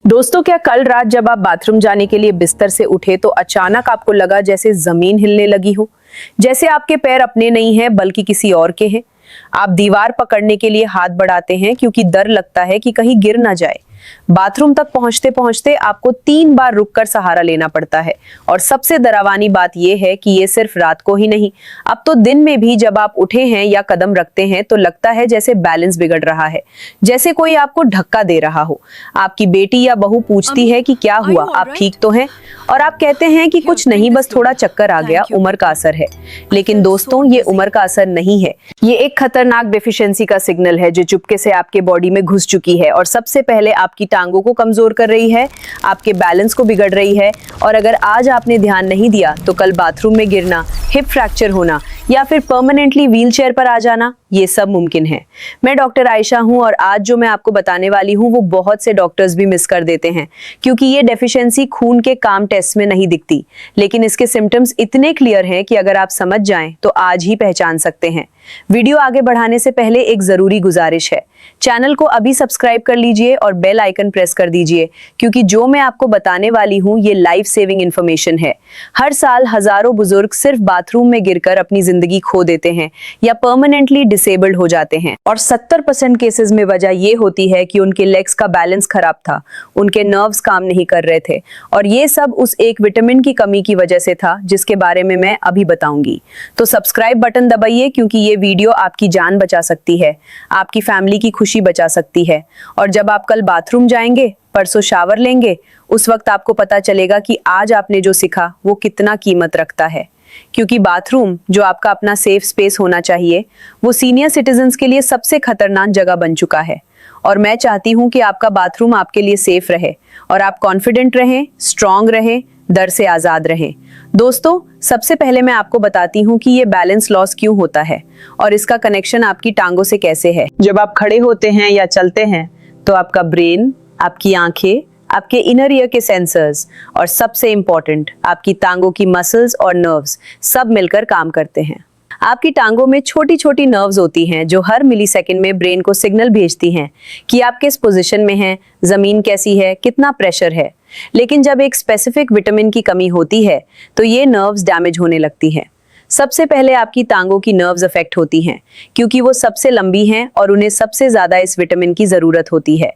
दोस्तों, क्या कल रात जब आप बाथरूम जाने के लिए बिस्तर से उठे तो अचानक आपको लगा जैसे जमीन हिलने लगी हो, जैसे आपके पैर अपने नहीं हैं बल्कि किसी और के हैं। आप दीवार पकड़ने के लिए हाथ बढ़ाते हैं क्योंकि डर लगता है कि कहीं गिर ना जाए। बाथरूम तक पहुंचते पहुंचते आपको 3 बार रुककर सहारा लेना पड़ता है। और सबसे डरावनी बात यह है कि ये सिर्फ रात को ही नहीं, अब तो दिन में भी जब आप उठे हैं या कदम रखते हैं तो लगता है जैसे बैलेंस बिगड़ रहा है, जैसे कोई आपको धक्का दे रहा हो। आपकी बेटी या बहू पूछती है कि क्या हुआ, आप ठीक तो हैं? और आप कहते हैं कि कुछ नहीं, बस थोड़ा चक्कर आ गया, उम्र का असर है। लेकिन दोस्तों, ये उम्र का असर नहीं है, ये एक खतरनाक डेफिशिएंसी का सिग्नल है जो चुपके से आपके बॉडी में घुस चुकी है और सबसे पहले आपकी टांगों को कमजोर कर रही है, आपके बैलेंस को बिगड़ रही है। और अगर आज आपने ध्यान नहीं दिया तो कल बाथरूम में गिरना, हिप फ्रैक्चर होना या फिर परमानेंटली व्हीलचेयर पर आ जाना, ये सब मुमकिन है। मैं डॉक्टर आयशा हूं और आज जो मैं आपको बताने वाली हूं वो बहुत से डॉक्टर्स भी मिस कर देते हैं, क्योंकि ये डेफिशिएंसी खून के काम टेस्ट में नहीं दिखती, लेकिन इसके सिम्टम्स इतने क्लियर हैं कि अगर आप समझ जाएं तो आज ही पहचान सकते हैं। वीडियो आगे बढ़ाने से पहले एक जरूरी गुजारिश है, चैनल को अभी सब्सक्राइब कर लीजिए और बेल आइकन प्रेस कर दीजिए, क्योंकि जो मैं आपको बताने वाली हूं ये लाइफ सेविंग इंफॉर्मेशन है। हर साल हजारों बुजुर्ग सिर्फ बाथरूम में गिरकर अपनी जिंदगी खो देते हैं या परमानेंटली डिसेबल्ड हो जाते हैं, और 70% केसेस में वजह ये होती है कि उनके लेग्स का बैलेंस खराब था, उनके नर्व्स काम नहीं कर रहे थे, और ये सब उस एक विटामिन की कमी की वजह से था जिसके बारे में मैं अभी बताऊंगी। तो सब्सक्राइब बटन दबाइए, क्योंकि ये वीडियो आपकी जान बचा सकती है, आपकी फैमिली की खुशी बचा सकती है। और जब आप कल बाथरूम जाएंगे, परसों शावर लेंगे, उस वक्त आपको पता चलेगा कि आज आपने जो सीखा वो कितना कीमत रखता है। क्योंकि बाथरूम, जो आपका अपना सेफ स्पेस होना चाहिए, वो सीनियर सिटीजन्स के लिए सबसे खतरनाक जगह बन चुका है। और मैं चाहती हूँ कि आपका बाथरूम आपके लिए सेफ रहे और आप कॉन्फिडेंट रहें, स्ट्रांग रहें, डर से आजाद रहें। दोस्तों, सबसे पहले मैं आपको बताती हूँ कि ये बैलेंस लॉस क्यों होता है और इसका कनेक्शन आपकी टांगों से कैसे है। जब आप खड़े होते हैं या चलते हैं तो आपका ब्रेन, आपकी आंखें, आपके इनर ईयर के सेंसर्स और सबसे इंपॉर्टेंट आपकी टांगों की मसल्स और नर्व्स सब मिलकर काम करते हैं। आपकी टांगों में छोटी छोटी नर्व्स होती हैं जो हर मिलीसेकंड में ब्रेन को सिग्नल भेजती हैं कि आप किस पोजीशन में हैं, जमीन कैसी है, कितना प्रेशर है। लेकिन जब एक स्पेसिफिक विटामिन की कमी होती है तो ये नर्व्स डैमेज होने लगती हैं। सबसे पहले आपकी टांगों की नर्व्स अफेक्ट होती हैं, क्योंकि वो सबसे लंबी हैं और उन्हें सबसे ज्यादा इस विटामिन की जरूरत होती है।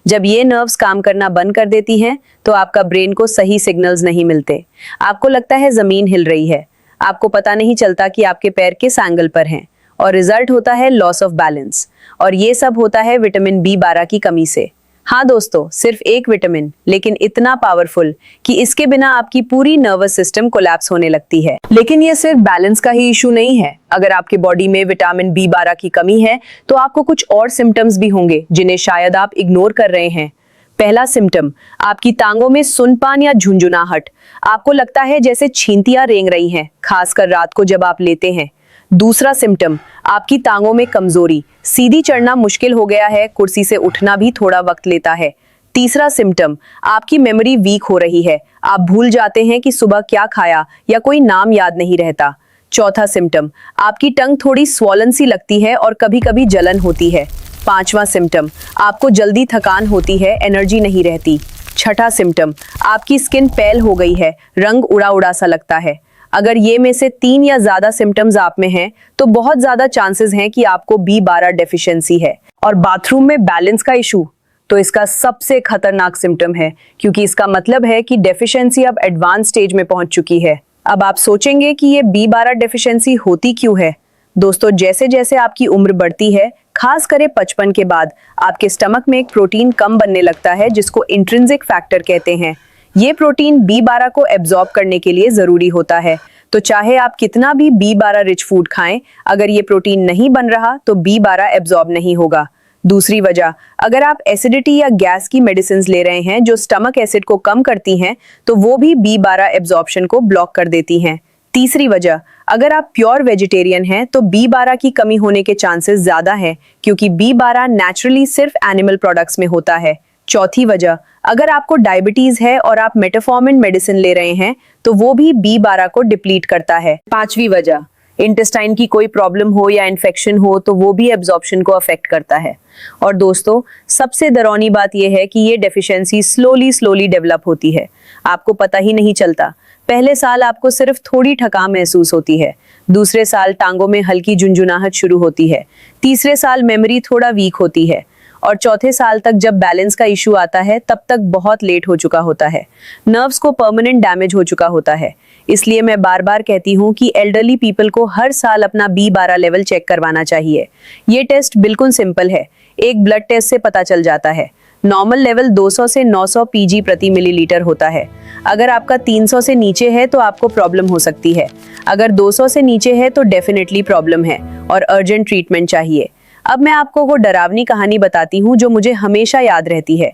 जब ये नर्व्स काम करना बंद कर देती हैं तो आपका ब्रेन को सही सिग्नल्स नहीं मिलते। आपको लगता है जमीन हिल रही है, आपको पता नहीं चलता कि आपके पैर किस एंगल पर हैं, और रिजल्ट होता है लॉस ऑफ बैलेंस। और ये सब होता है विटामिन B12 की कमी से। हाँ दोस्तों, सिर्फ एक विटामिन, लेकिन इतना पावरफुल कि इसके बिना आपकी पूरी नर्वस सिस्टम कोलैप्स होने लगती है। लेकिन ये सिर्फ बैलेंस का ही इशू नहीं है। अगर आपके बॉडी में विटामिन B12 की कमी है तो आपको कुछ और सिम्टम्स भी होंगे जिन्हें शायद आप इग्नोर कर रहे हैं। पहला सिम्टम, आपकी टांगों में सुनपान या झुंझुनाहट। आपको लगता है जैसे छींटियां रेंग रही हैं, खासकर रात को जब आप लेटे हैं। दूसरा सिम्टम, आपकी टांगों में कमजोरी, सीधी चढ़ना मुश्किल हो गया है, कुर्सी से उठना भी थोड़ा वक्त लेता है। तीसरा सिम्टम, आपकी मेमोरी वीक हो रही है, आप भूल जाते हैं कि सुबह क्या खाया या कोई नाम याद नहीं रहता। चौथा सिम्टम, आपकी टंग थोड़ी स्वॉलन सी लगती है और कभी कभी जलन होती है। पांचवा सिम्टम, आपको जल्दी थकान होती है, एनर्जी नहीं रहती। छठा सिम्टम, आपकी स्किन पेल हो गई है, रंग उड़ा उड़ा सा लगता है। अगर ये में से 3 या ज्यादा सिम्टम्स आप में हैं तो बहुत ज्यादा चांसेस हैं कि आपको B12 डेफिशिएंसी है। और बाथरूम में बैलेंस का इशू तो इसका सबसे खतरनाक सिम्टम है, क्योंकि इसका मतलब है कि डेफिशिएंसी अब एडवांस स्टेज में पहुंच चुकी है। अब आप सोचेंगे कि ये B12 डेफिशिएंसी होती क्यों है। दोस्तों, जैसे जैसे आपकी उम्र बढ़ती है, खास करे 55 के बाद, आपके स्टमक में एक प्रोटीन कम बनने लगता है जिसको इंट्रिंसिक फैक्टर कहते हैं। ये प्रोटीन B12 को एब्जॉर्ब करने के लिए जरूरी होता है। तो चाहे आप कितना भी B12 रिच फूड खाएं, अगर ये प्रोटीन नहीं बन रहा तो B12 एब्जॉर्ब नहीं होगा। दूसरी वजह, अगर आप एसिडिटी या गैस की मेडिसिन ले रहे हैं जो स्टमक एसिड को कम करती हैं, तो वो भी B12 एब्जॉर्प्शन को ब्लॉक कर देती हैं। तीसरी वजह, अगर आप प्योर वेजिटेरियन हैं तो B12 की कमी होने के चांसेस ज्यादा हैं, क्योंकि B12 नेचुरली सिर्फ एनिमल प्रोडक्ट्स में होता है। चौथी वजह, अगर आपको डायबिटीज है और आप मेटफॉर्मिन मेडिसिन ले रहे हैं तो वो भी B12 को डिप्लीट करता है। पांचवी वजह, इंटेस्टाइन की कोई प्रॉब्लम हो या इन्फेक्शन हो तो वो भी एब्जॉर्प्शन को अफेक्ट करता है। और दोस्तों, सबसे डरावनी बात यह है कि ये डेफिशिएंसी स्लोली डेवलप होती है, आपको पता ही नहीं चलता। पहले साल आपको सिर्फ थोड़ी थकान महसूस होती है, दूसरे साल टांगों में हल्की झुंझुनाहट शुरू होती है, तीसरे साल मेमोरी थोड़ा वीक होती है, और चौथे साल तक जब बैलेंस का इशू आता है तब तक बहुत लेट हो चुका होता है। नर्व्स को परमानेंट डैमेज हो चुका होता है। इसलिए मैं बार बार कहती हूँ कि एल्डरली पीपल को हर साल अपना B12 लेवल चेक करवाना चाहिए। ये टेस्ट बिल्कुल सिंपल है, एक ब्लड टेस्ट से पता चल जाता है। नॉर्मल लेवल 200 से 900 पीजी प्रति मिलीलीटर होता है। अगर आपका 300 से नीचे है तो आपको प्रॉब्लम हो सकती है। अगर 200 से नीचे है तो डेफिनेटली प्रॉब्लम है और अर्जेंट ट्रीटमेंट चाहिए। अब मैं आपको वो डरावनी कहानी बताती हूँ जो मुझे हमेशा याद रहती है।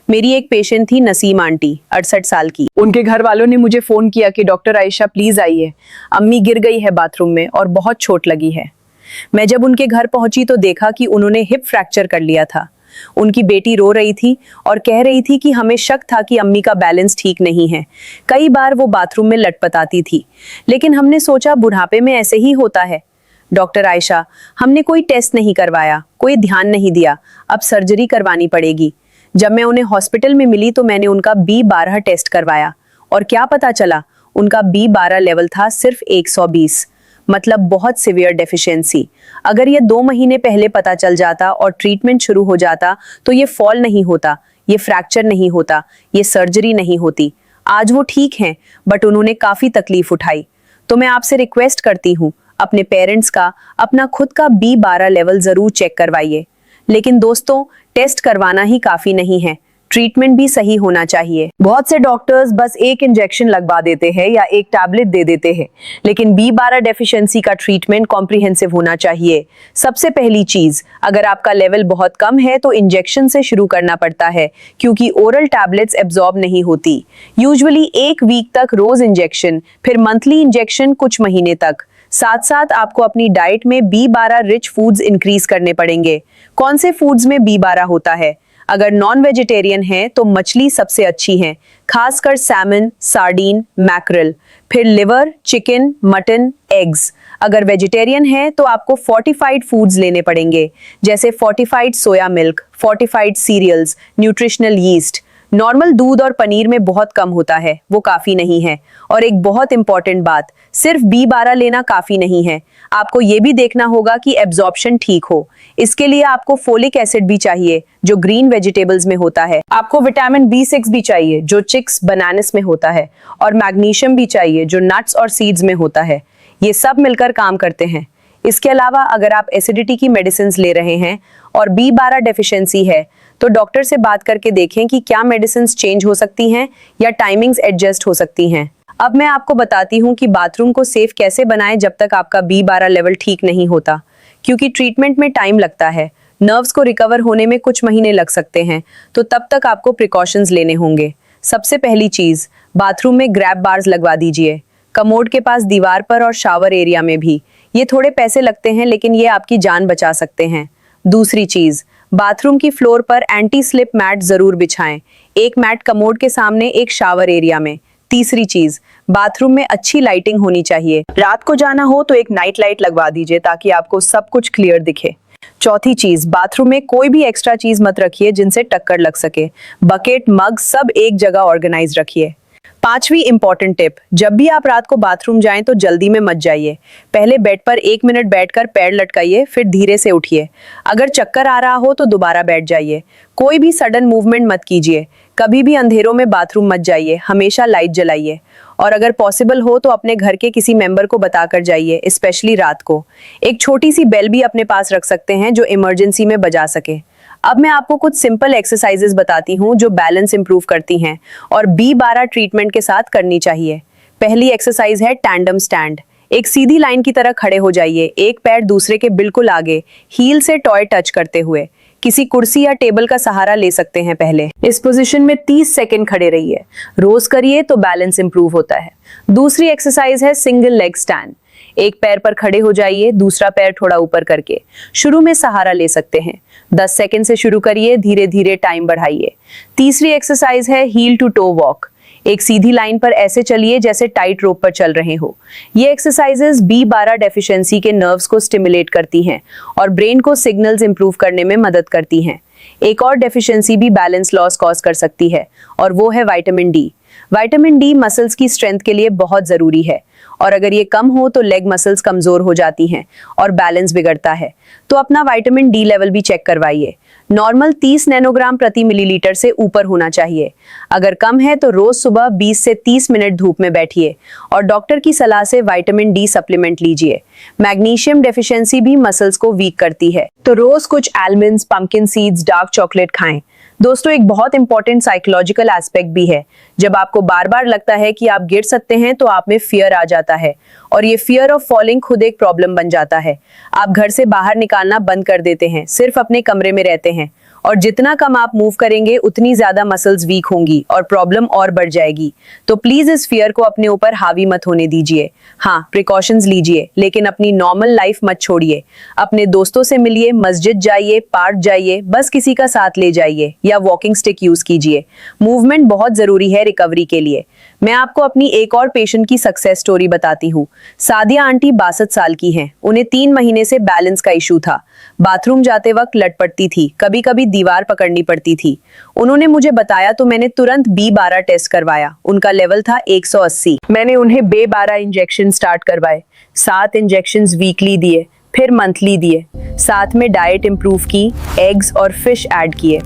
मेरी एक पेशेंट थी, नसीम आंटी, 68 साल की। उनके घर वालों ने मुझे फोन किया कि डॉक्टर आयशा प्लीज आइए, अम्मी गिर गई है बाथरूम में और बहुत चोट लगी है। मैं जब उनके घर पहुंची तो देखा कि उन्होंने हिप फ्रैक्चर कर लिया था। उनकी बेटी रो रही थी और कह रही थी कि हमें शक था कि अम्मी का बैलेंस ठीक नहीं है। कई बार वो बाथरूम में लटपटाती थी, लेकिन हमने सोचा बुढ़ापे में ऐसे ही होता है। डॉक्टर आयशा, हमने कोई टेस्ट नहीं करवाया, कोई ध्यान नहीं दिया, अब सर्जरी करवानी पड़ेगी। जब मैं उन्हें हॉस्पिटल में मिली तो मैंने उनका B12 टेस्ट करवाया और क्या पता चला, उनका B12 लेवल था सिर्फ 120, मतलब बहुत सिवियर डेफिशिएंसी। अगर ये 2 महीने पहले पता चल जाता और ट्रीटमेंट शुरू हो जाता तो ये फॉल नहीं होता, ये फ्रैक्चर नहीं होता, ये सर्जरी नहीं होती। आज वो ठीक हैं, बट उन्होंने काफी तकलीफ उठाई। तो मैं आपसे रिक्वेस्ट करती हूँ, अपने पेरेंट्स का, अपना खुद का B12 लेवल जरूर चेक करवाइए। लेकिन दोस्तों, टेस्ट करवाना ही काफी नहीं है, ट्रीटमेंट भी सही होना चाहिए। बहुत से डॉक्टर्स बस एक इंजेक्शन लगवा देते हैं या एक टैबलेट दे देते हैं, लेकिन B12 डेफिशिएंसी का ट्रीटमेंट कॉम्प्रिहेंसिव होना चाहिए। सबसे पहली चीज, अगर आपका लेवल बहुत कम है तो इंजेक्शन से शुरू करना पड़ता है, क्योंकि ओरल टैबलेट्स एब्जॉर्ब नहीं होती। यूजुअली 1 वीक तक रोज इंजेक्शन, फिर मंथली इंजेक्शन कुछ महीने तक। साथ साथ आपको अपनी डाइट में B12 रिच फूड्स इंक्रीज करने पड़ेंगे। कौन से फूड्स में B12 होता है? अगर नॉन वेजिटेरियन है तो मछली सबसे अच्छी है, खासकर सैमन, सार्डीन, मैकरल, फिर लिवर, चिकन, मटन, एग्स। अगर वेजिटेरियन है तो आपको फोर्टिफाइड फूड्स लेने पड़ेंगे, जैसे fortified soya milk, fortified cereals, nutritional yeast. Normal दूध और पनीर में बहुत कम होता है, वो काफी नहीं है। और एक बहुत इंपॉर्टेंट बात, सिर्फ B12 लेना काफी नहीं है, आपको ये भी देखना होगा कि एब्जॉर्प्शन ठीक हो। इसके लिए आपको फोलिक एसिड भी चाहिए, जो ग्रीन वेजिटेबल्स में होता है। आपको विटामिन B6 भी चाहिए, जो चिक्स, बनानास में होता है, और मैग्नीशियम भी चाहिए, जो नट्स और सीड्स में होता है। ये सब मिलकर काम करते हैं। इसके अलावा अगर आप एसिडिटी की मेडिसिन ले रहे हैं और B12 डेफिशिएंसी है तो डॉक्टर से बात करके देखें कि क्या मेडिसिन चेंज हो सकती हैं या टाइमिंग्स एडजस्ट हो सकती हैं। अब मैं आपको बताती हूँ कि बाथरूम को सेफ कैसे बनाएं जब तक आपका B12 लेवल ठीक नहीं होता, क्योंकि ट्रीटमेंट में टाइम लगता है। नर्व्स को रिकवर होने में कुछ महीने लग सकते हैं, तो तब तक आपको प्रिकॉशंस लेने होंगे। सबसे पहली चीज, बाथरूम में ग्रैब बार्स लगवा दीजिए, कमोड के पास, दीवार पर और शावर एरिया में भी। ये थोड़े पैसे लगते हैं, लेकिन ये आपकी जान बचा सकते हैं। दूसरी चीज, बाथरूम की फ्लोर पर एंटी स्लिप मैट जरूर बिछाएं, एक मैट कमोड के सामने, एक शावर एरिया में। तीसरी चीज, बाथरूम में अच्छी लाइटिंग होनी चाहिए। रात को जाना हो तो एक नाइट लाइट लगवा दीजिए ताकि आपको सब कुछ क्लियर दिखे। चौथी चीज, बाथरूम में कोई भी एक्स्ट्रा चीज मत रखिए जिनसे टक्कर लग सके। बकेट, मग सब एक जगह ऑर्गेनाइज रखिए। पांचवी इंपॉर्टेंट टिप, जब भी आप रात को बाथरूम जाएं तो जल्दी में मत जाइए। पहले बेड पर 1 मिनट बैठकर पैर लटकाइए, फिर धीरे से उठिए। अगर चक्कर आ रहा हो तो दोबारा बैठ जाइए। कोई भी सडन मूवमेंट मत कीजिए। कभी भी अंधेरों में बाथरूम मत जाइए, हमेशा लाइट जलाइए। और अगर पॉसिबल हो तो अपने घर के किसी मेंबर को बताकर जाइए, स्पेशली रात को। एक छोटी सी बेल भी अपने पास रख सकते हैं जो इमरजेंसी में बजा सके। अब मैं आपको कुछ सिंपल एक्सरसाइजेस बताती हूँ जो बैलेंस इंप्रूव करती हैं और B12 ट्रीटमेंट के साथ करनी चाहिए। पहली एक्सरसाइज है टैंडम स्टैंड। एक सीधी लाइन की तरह खड़े हो जाइए, एक पैर दूसरे के बिल्कुल आगे, हील से टॉय टच करते हुए। किसी कुर्सी या टेबल का सहारा ले सकते हैं पहले। इस पोजीशन में 30 सेकंड खड़े रहिए। रोज करिए तो बैलेंस इंप्रूव होता है। दूसरी एक्सरसाइज है सिंगल लेग स्टैंड। एक पैर पर खड़े हो जाइए, दूसरा पैर थोड़ा ऊपर करके। शुरू में सहारा ले सकते हैं। 10 सेकंड से शुरू करिए, धीरे धीरे टाइम बढ़ाइए। तीसरी एक्सरसाइज है हील टू टो वॉक। एक सीधी लाइन पर ऐसे चलिए जैसे टाइट रोप पर चल रहे हो। ये एक्सरसाइजेस B12 डेफिशिएंसी के नर्व्स को स्टिमुलेट करती हैं और ब्रेन को सिग्नल्स इंप्रूव करने में मदद करती हैं। एक और डेफिशिएंसी भी बैलेंस लॉस कॉज कर सकती है और वो है vitamin D. Vitamin D muscles की स्ट्रेंथ के लिए बहुत जरूरी है और अगर ये कम हो तो लेग मसल्स कमजोर हो जाती हैं और बैलेंस बिगड़ता है। तो अपना विटामिन डी लेवल भी चेक करवाइए। नॉर्मल 30 नैनोग्राम प्रति मिलीलीटर से ऊपर होना चाहिए। अगर कम है तो रोज सुबह 20 से 30 मिनट धूप में बैठिए और डॉक्टर की सलाह से विटामिन डी सप्लीमेंट लीजिए। मैग्नीशियम डेफिशिएंसी भी मसल्स को वीक करती है, तो रोज कुछ almonds, pumpkin seeds, dark chocolate खाएं। दोस्तों, एक बहुत इंपॉर्टेंट साइकोलॉजिकल एस्पेक्ट भी है। जब आपको बार बार लगता है कि आप गिर सकते हैं तो आप में फियर आ जाता है और ये फियर ऑफ फॉलिंग खुद एक प्रॉब्लम बन जाता है। आप घर से बाहर निकालना बंद कर देते हैं, सिर्फ अपने कमरे में रहते हैं और जितना कम आप मूव करेंगे उतनी ज्यादा मसल्स वीक होंगी और प्रॉब्लम और बढ़ जाएगी। तो प्लीज इस फियर को अपने ऊपर हावी मत होने दीजिए। हाँ, प्रिकॉशंस लीजिए लेकिन अपनी नॉर्मल लाइफ मत छोड़िए। अपने दोस्तों से मिलिए, मस्जिद जाइए, पार्क जाइए, बस किसी का साथ ले जाइए या वॉकिंग स्टिक यूज कीजिए। मूवमेंट बहुत जरूरी है रिकवरी के लिए। मैं आपको अपनी एक और पेशेंट की सक्सेस स्टोरी बताती हूँ। सादिया आंटी 62 साल की हैं। उन्हें 3 महीने से बैलेंस का इशू था। बाथरूम जाते वक्त लटपटती थी, कभी कभी दीवार पकड़नी पड़ती थी। उन्होंने मुझे बताया तो मैंने तुरंत B12 टेस्ट करवाया। उनका लेवल था 180। मैंने उन्हें B12 इंजेक्शन स्टार्ट करवाए। 7 इंजेक्शन वीकली दिए, फिर मंथली दिए। साथ में डाइट इंप्रूव की, एग्स और फिश ऐड किए।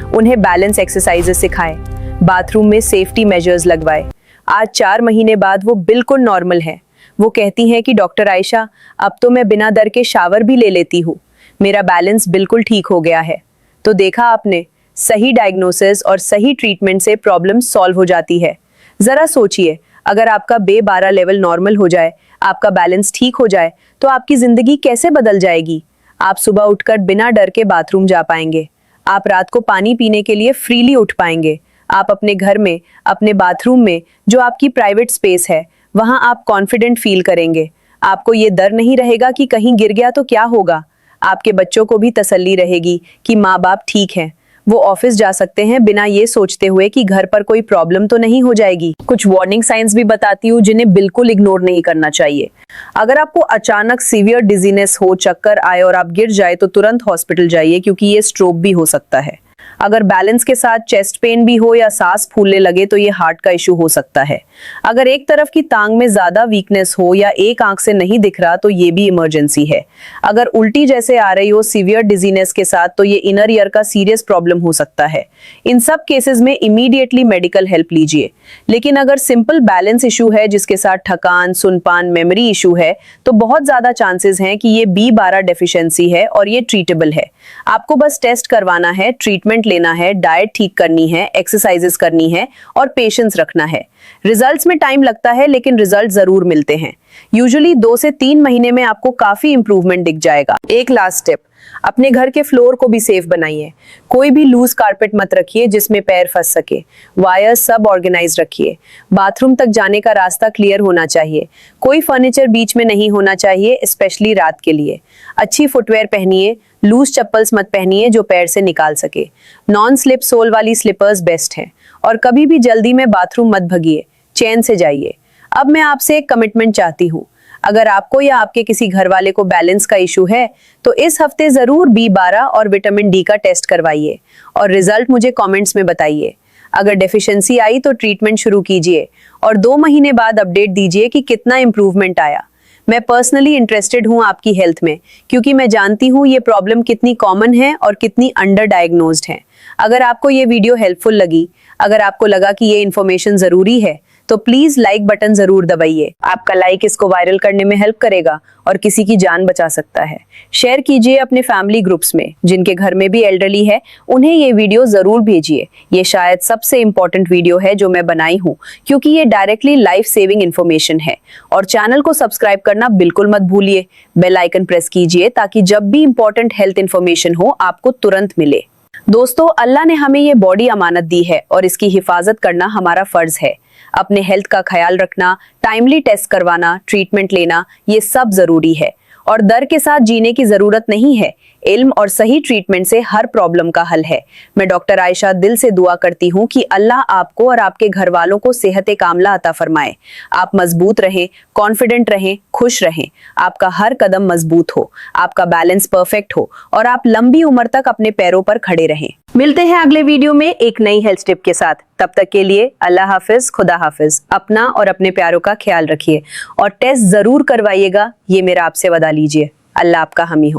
उन्हें बैलेंस एक्सरसाइजेस सिखाए, बाथरूम में सेफ्टी मेजर्स लगवाए। आज 4 महीने बाद वो बिल्कुल नॉर्मल है। वो कहती हैं कि डॉक्टर आयशा, अब तो मैं बिना डर के शावर भी ले लेती हूँ। मेरा बैलेंस बिल्कुल ठीक हो गया है। तो देखा आपने, सही डायग्नोसिस और सही ट्रीटमेंट से प्रॉब्लम सॉल्व हो जाती है। जरा सोचिए, अगर आपका B12 लेवल नॉर्मल हो जाए, आपका बैलेंस ठीक हो जाए, तो आपकी जिंदगी कैसे बदल जाएगी। आप सुबह उठकर बिना डर के बाथरूम जा पाएंगे। आप रात को पानी पीने के लिए फ्रीली उठ पाएंगे। आप अपने घर में, अपने बाथरूम में, जो आपकी प्राइवेट स्पेस है, वहां आप कॉन्फिडेंट फील करेंगे। आपको ये डर नहीं रहेगा कि कहीं गिर गया तो क्या होगा। आपके बच्चों को भी तसल्ली रहेगी कि माँ बाप ठीक हैं। वो ऑफिस जा सकते हैं बिना ये सोचते हुए कि घर पर कोई प्रॉब्लम तो नहीं हो जाएगी। कुछ वार्निंग साइंस भी बताती हूँ जिन्हें बिल्कुल इग्नोर नहीं करना चाहिए। अगर आपको अचानक सीवियर डिजीनेस हो, चक्कर आए और आप गिर जाए तो तुरंत हॉस्पिटल जाइए, क्योंकि ये स्ट्रोक भी हो सकता है। अगर बैलेंस के साथ चेस्ट पेन भी हो या सांस फूलने लगे तो ये हार्ट का इशू हो सकता है। अगर एक तरफ की टांग में ज्यादा वीकनेस हो या एक आंख से नहीं दिख रहा तो ये भी इमरजेंसी है। अगर उल्टी जैसे आ रही हो सीवियर डिजीनेस के साथ तो ये इनर ईयर का सीरियस प्रॉब्लम हो सकता है। इन सब केसेस में इमीडिएटली मेडिकल हेल्प लीजिए। लेकिन अगर सिंपल बैलेंस इशू है जिसके साथ थकान, सुनपान, मेमोरी इशू है तो बहुत ज्यादा चांसेस हैं कि ये B12 डेफिशिएंसी है और ये ट्रीटेबल है। आपको बस टेस्ट करवाना है, ट्रीटमेंट लेना है, डाइट ठीक करनी है, एक्सरसाइजेस करनी है और पेशेंस रखना है। रिजल्ट्स में टाइम लगता है लेकिन रिजल्ट जरूर मिलते हैं। यूजुअली 2 से 3 महीने में आपको काफी इंप्रूवमेंट दिख जाएगा। एक लास्ट टिप, अपने घर के फ्लोर को भी सेफ बनाइए। कोई भी लूज कारपेट मत रखिए जिसमें पैर फंस सके। वायर सब ऑर्गेनाइज रखिए। बाथरूम तक जाने का रास्ता क्लियर होना चाहिए। कोई फर्नीचर बीच में नहीं होना चाहिए, स्पेशली रात के लिए। अच्छी फुटवेयर पहनिए, लूज चप्पल्स मत पहनिए जो पैर से निकाल सके। नॉन स्लिप सोल वाली स्लीपर्स बेस्ट हैं। और कभी भी जल्दी में बाथरूम मत भगिए, चैन से जाइए। अब मैं आपसे एक कमिटमेंट चाहती हूँ। अगर आपको या आपके किसी घर वाले को बैलेंस का इशू है तो इस हफ्ते जरूर B12 और विटामिन डी का टेस्ट करवाइए और रिजल्ट मुझे कमेंट्स में बताइए। अगर डेफिशिएंसी आई तो ट्रीटमेंट शुरू कीजिए और 2 महीने बाद अपडेट दीजिए कि कितना इंप्रूवमेंट आया। मैं पर्सनली इंटरेस्टेड हूँ आपकी हेल्थ में, क्योंकि मैं जानती हूँ ये प्रॉब्लम कितनी कॉमन है और कितनी अंडर डायग्नोज्ड है। अगर आपको ये वीडियो हेल्पफुल लगी, अगर आपको लगा कि ये इन्फॉर्मेशन जरूरी है, तो प्लीज लाइक बटन जरूर दबाइए। आपका लाइक इसको वायरल करने में हेल्प करेगा और किसी की जान बचा सकता है। शेयर कीजिए अपने फैमिली ग्रुप्स में, जिनके घर में भी एल्डरली है, उन्हें ये वीडियो जरूर भेजिए। ये शायद सबसे इंपॉर्टेंट वीडियो है जो मैं बनाई हूँ, क्योंकि ये डायरेक्टली लाइफ सेविंग इन्फॉर्मेशन है। और चैनल को सब्सक्राइब करना बिल्कुल मत भूलिए। बेल आइकन प्रेस कीजिए ताकि जब भी इंपॉर्टेंट हेल्थ इन्फॉर्मेशन हो आपको तुरंत मिले। दोस्तों, अल्लाह ने हमें ये बॉडी अमानत दी है और इसकी हिफाजत करना हमारा फर्ज है। अपने हेल्थ का ख्याल रखना, टाइमली टेस्ट करवाना, ट्रीटमेंट लेना, ये सब जरूरी है। और डर के साथ जीने की जरूरत नहीं है। इल्म और सही ट्रीटमेंट से हर प्रॉब्लम का हल है। मैं डॉक्टर आयशा दिल से दुआ करती हूँ कि अल्लाह आपको और आपके घर वालों को सेहत कामला अता फरमाए। आप मजबूत रहें, कॉन्फिडेंट रहें, खुश रहें। आपका हर कदम मजबूत हो, आपका बैलेंस परफेक्ट हो और आप लंबी उम्र तक अपने पैरों पर खड़े रहें। मिलते हैं अगले वीडियो में एक नई हेल्थ टिप के साथ। तब तक के लिए अल्लाह हाफिज, खुदा हाफिज। अपना और अपने प्यारों का ख्याल रखिए और टेस्ट जरूर करवाइएगा, ये मेरा आपसे वादा लीजिए। अल्लाह आपका हामी हो।